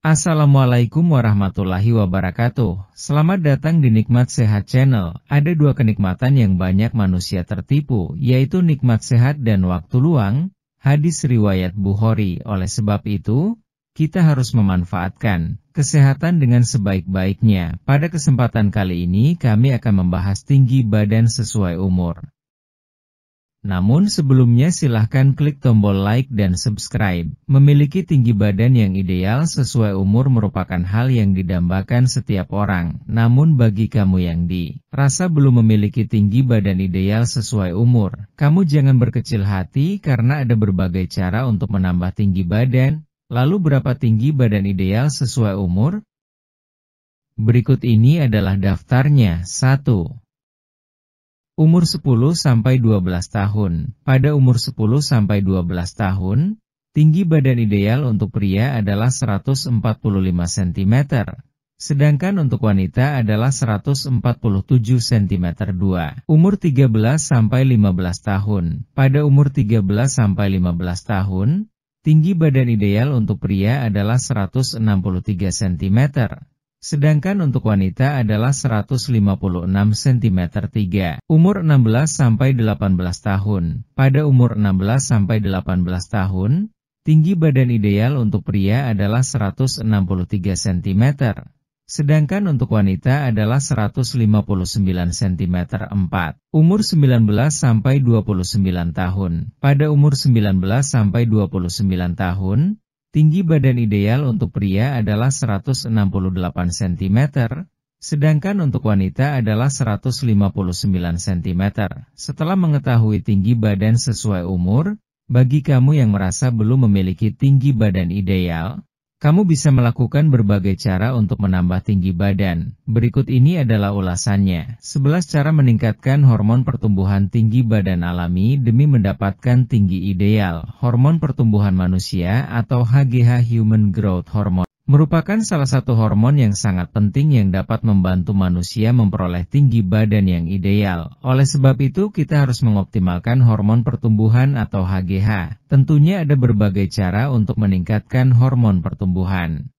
Assalamualaikum warahmatullahi wabarakatuh. Selamat datang di Nikmat Sehat Channel. Ada dua kenikmatan yang banyak manusia tertipu, yaitu nikmat sehat dan waktu luang. Hadis riwayat Bukhari. Oleh sebab itu, kita harus memanfaatkan kesehatan dengan sebaik-baiknya. Pada kesempatan kali ini kami akan membahas tinggi badan sesuai umur. Namun sebelumnya silahkan klik tombol like dan subscribe. Memiliki tinggi badan yang ideal sesuai umur merupakan hal yang didambakan setiap orang. Namun bagi kamu yang dirasa belum memiliki tinggi badan ideal sesuai umur, kamu jangan berkecil hati karena ada berbagai cara untuk menambah tinggi badan. Lalu berapa tinggi badan ideal sesuai umur? Berikut ini adalah daftarnya. 1. Umur 10-12 tahun. Pada umur 10-12 tahun, tinggi badan ideal untuk pria adalah 145 cm, sedangkan untuk wanita adalah 147 cm. 2. Umur 13-15 tahun. Pada umur 13-15 tahun, tinggi badan ideal untuk pria adalah 163 cm. Sedangkan untuk wanita adalah 156 cm. 3. Umur 16-18 tahun. Pada umur 16-18 tahun, tinggi badan ideal untuk pria adalah 163 cm. Sedangkan untuk wanita adalah 159 cm. 4. Umur 19-29 tahun. Pada umur 19-29 tahun, tinggi badan ideal untuk pria adalah 168 cm, sedangkan untuk wanita adalah 159 cm. Setelah mengetahui tinggi badan sesuai umur, bagi kamu yang merasa belum memiliki tinggi badan ideal, kamu bisa melakukan berbagai cara untuk menambah tinggi badan. Berikut ini adalah ulasannya. 11 cara meningkatkan hormon pertumbuhan tinggi badan alami demi mendapatkan tinggi ideal. Hormon pertumbuhan manusia atau HGH Human Growth Hormone merupakan salah satu hormon yang sangat penting yang dapat membantu manusia memperoleh tinggi badan yang ideal. Oleh sebab itu kita harus mengoptimalkan hormon pertumbuhan atau HGH. Tentunya ada berbagai cara untuk meningkatkan hormon pertumbuhan.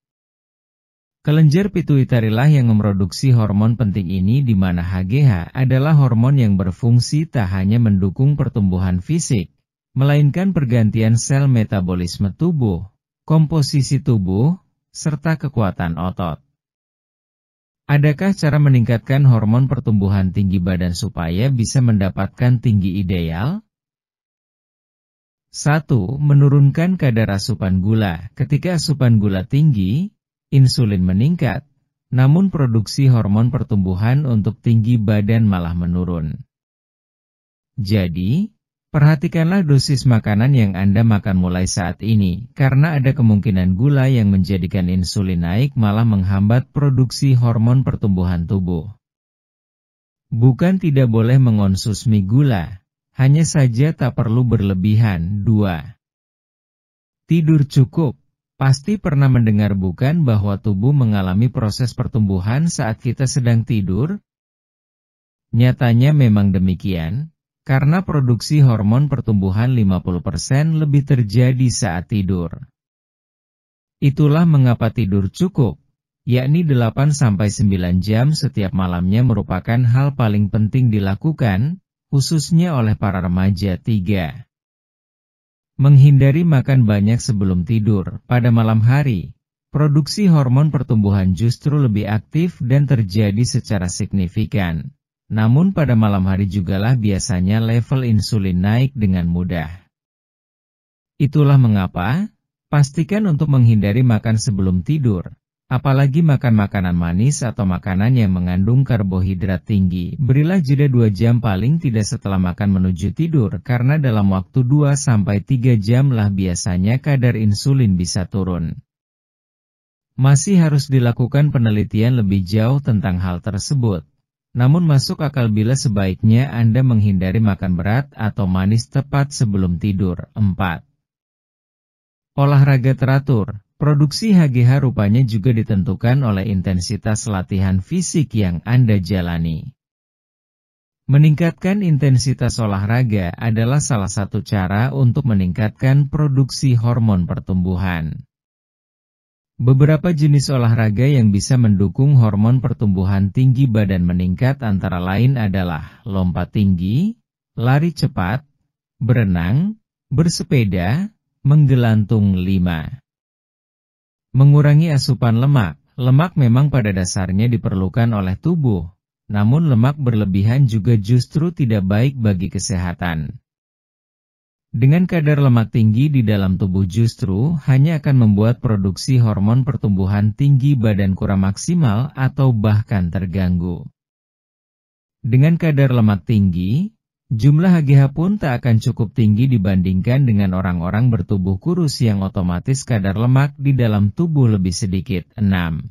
Kelenjar pituitari lah yang memproduksi hormon penting ini, di mana HGH adalah hormon yang berfungsi tak hanya mendukung pertumbuhan fisik, melainkan pergantian sel metabolisme tubuh, komposisi tubuh, serta kekuatan otot. Adakah cara meningkatkan hormon pertumbuhan tinggi badan supaya bisa mendapatkan tinggi ideal? 1. Menurunkan kadar asupan gula. Ketika asupan gula tinggi, insulin meningkat, namun produksi hormon pertumbuhan untuk tinggi badan malah menurun. Jadi, perhatikanlah dosis makanan yang Anda makan mulai saat ini, karena ada kemungkinan gula yang menjadikan insulin naik malah menghambat produksi hormon pertumbuhan tubuh. Bukan tidak boleh mengonsumsi gula, hanya saja tak perlu berlebihan. 2. Tidur cukup. Pasti pernah mendengar bukan bahwa tubuh mengalami proses pertumbuhan saat kita sedang tidur? Nyatanya memang demikian. Karena produksi hormon pertumbuhan 50% lebih terjadi saat tidur. Itulah mengapa tidur cukup, yakni 8-9 jam setiap malamnya merupakan hal paling penting dilakukan, khususnya oleh para remaja. 3. Menghindari makan banyak sebelum tidur. Pada malam hari, produksi hormon pertumbuhan justru lebih aktif dan terjadi secara signifikan. Namun pada malam hari jugalah biasanya level insulin naik dengan mudah. Itulah mengapa, pastikan untuk menghindari makan sebelum tidur, apalagi makan makanan manis atau makanan yang mengandung karbohidrat tinggi. Berilah jeda 2 jam paling tidak setelah makan menuju tidur, karena dalam waktu 2-3 jam lah biasanya kadar insulin bisa turun. Masih harus dilakukan penelitian lebih jauh tentang hal tersebut. Namun masuk akal bila sebaiknya Anda menghindari makan berat atau manis tepat sebelum tidur. 4. Olahraga teratur. Produksi HGH rupanya juga ditentukan oleh intensitas latihan fisik yang Anda jalani. Meningkatkan intensitas olahraga adalah salah satu cara untuk meningkatkan produksi hormon pertumbuhan. Beberapa jenis olahraga yang bisa mendukung hormon pertumbuhan tinggi badan meningkat antara lain adalah lompat tinggi, lari cepat, berenang, bersepeda, menggelantung 5. Mengurangi asupan lemak. Lemak memang pada dasarnya diperlukan oleh tubuh, namun lemak berlebihan juga justru tidak baik bagi kesehatan. Dengan kadar lemak tinggi di dalam tubuh justru hanya akan membuat produksi hormon pertumbuhan tinggi badan kurang maksimal atau bahkan terganggu. Dengan kadar lemak tinggi, jumlah HGH pun tak akan cukup tinggi dibandingkan dengan orang-orang bertubuh kurus yang otomatis kadar lemak di dalam tubuh lebih sedikit. 6.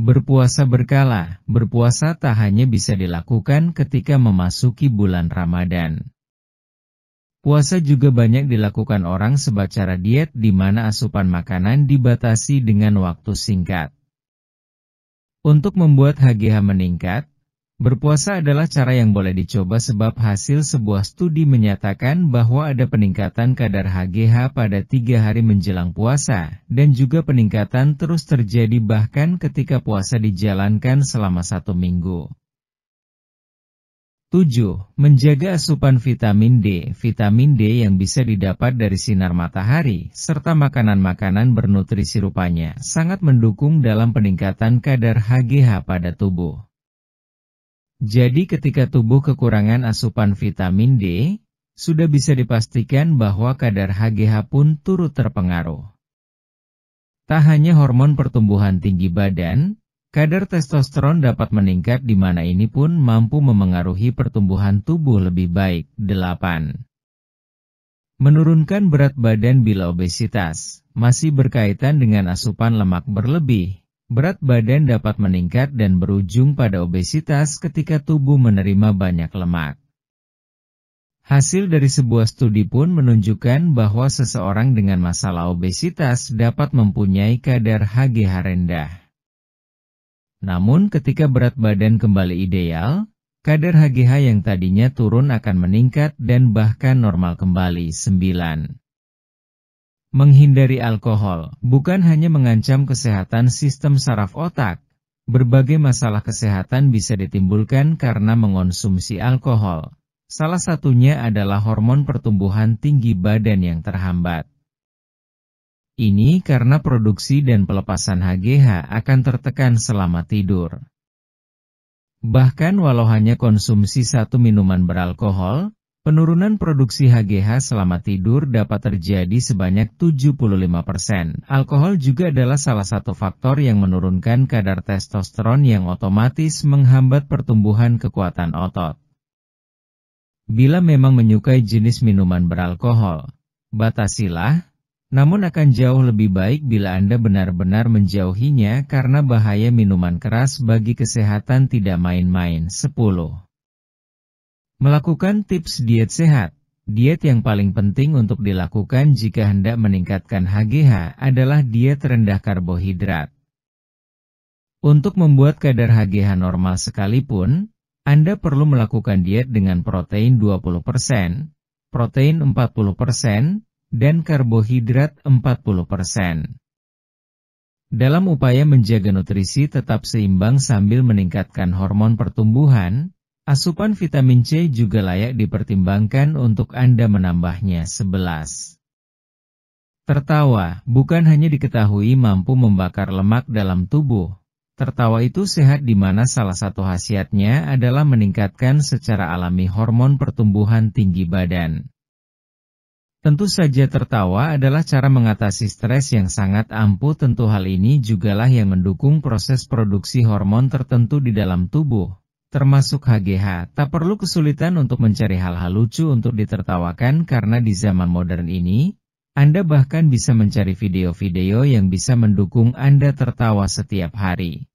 Berpuasa berkala. Berpuasa tak hanya bisa dilakukan ketika memasuki bulan Ramadan. Puasa juga banyak dilakukan orang secara diet di mana asupan makanan dibatasi dengan waktu singkat. Untuk membuat HGH meningkat, berpuasa adalah cara yang boleh dicoba sebab hasil sebuah studi menyatakan bahwa ada peningkatan kadar HGH pada 3 hari menjelang puasa, dan juga peningkatan terus terjadi bahkan ketika puasa dijalankan selama 1 minggu. 7. Menjaga asupan vitamin D. Vitamin D yang bisa didapat dari sinar matahari, serta makanan-makanan bernutrisi rupanya, sangat mendukung dalam peningkatan kadar HGH pada tubuh. Jadi ketika tubuh kekurangan asupan vitamin D, sudah bisa dipastikan bahwa kadar HGH pun turut terpengaruh. Tak hanya hormon pertumbuhan tinggi badan, kadar testosteron dapat meningkat di mana ini pun mampu memengaruhi pertumbuhan tubuh lebih baik. 8. Menurunkan berat badan bila obesitas. Masih berkaitan dengan asupan lemak berlebih, berat badan dapat meningkat dan berujung pada obesitas ketika tubuh menerima banyak lemak. Hasil dari sebuah studi pun menunjukkan bahwa seseorang dengan masalah obesitas dapat mempunyai kadar HGH rendah. Namun ketika berat badan kembali ideal, kadar HGH yang tadinya turun akan meningkat dan bahkan normal kembali. 9. Menghindari alkohol. Bukan hanya mengancam kesehatan sistem saraf otak, berbagai masalah kesehatan bisa ditimbulkan karena mengonsumsi alkohol. Salah satunya adalah hormon pertumbuhan tinggi badan yang terhambat. Ini karena produksi dan pelepasan HGH akan tertekan selama tidur. Bahkan walau hanya konsumsi 1 minuman beralkohol, penurunan produksi HGH selama tidur dapat terjadi sebanyak 75%. Alkohol juga adalah salah satu faktor yang menurunkan kadar testosteron yang otomatis menghambat pertumbuhan kekuatan otot. Bila memang menyukai jenis minuman beralkohol, batasilah. Namun akan jauh lebih baik bila Anda benar-benar menjauhinya karena bahaya minuman keras bagi kesehatan tidak main-main. 10. Melakukan tips diet sehat. Diet yang paling penting untuk dilakukan jika hendak meningkatkan HGH adalah diet rendah karbohidrat. Untuk membuat kadar HGH normal sekalipun, Anda perlu melakukan diet dengan protein 20%, protein 40%, dan karbohidrat 40%. Dalam upaya menjaga nutrisi tetap seimbang sambil meningkatkan hormon pertumbuhan, asupan vitamin C juga layak dipertimbangkan untuk Anda menambahnya. 11. Tertawa, bukan hanya diketahui mampu membakar lemak dalam tubuh. Tertawa itu sehat di mana salah satu khasiatnya adalah meningkatkan secara alami hormon pertumbuhan tinggi badan. Tentu saja tertawa adalah cara mengatasi stres yang sangat ampuh. Tentu hal ini jugalah yang mendukung proses produksi hormon tertentu di dalam tubuh, termasuk HGH. Tak perlu kesulitan untuk mencari hal-hal lucu untuk ditertawakan karena di zaman modern ini, Anda bahkan bisa mencari video-video yang bisa mendukung Anda tertawa setiap hari.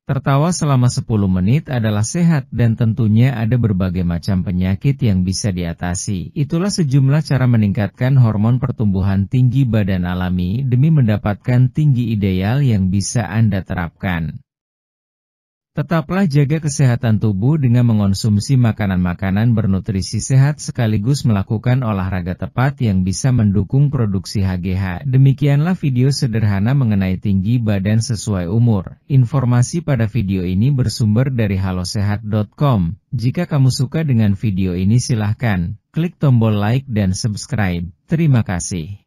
Tertawa selama 10 menit adalah sehat dan tentunya ada berbagai macam penyakit yang bisa diatasi. Itulah sejumlah cara meningkatkan hormon pertumbuhan tinggi badan alami demi mendapatkan tinggi ideal yang bisa Anda terapkan. Tetaplah jaga kesehatan tubuh dengan mengonsumsi makanan-makanan bernutrisi sehat sekaligus melakukan olahraga tepat yang bisa mendukung produksi HGH. Demikianlah video sederhana mengenai tinggi badan sesuai umur. Informasi pada video ini bersumber dari halosehat.com. Jika kamu suka dengan video ini silahkan klik tombol like dan subscribe. Terima kasih.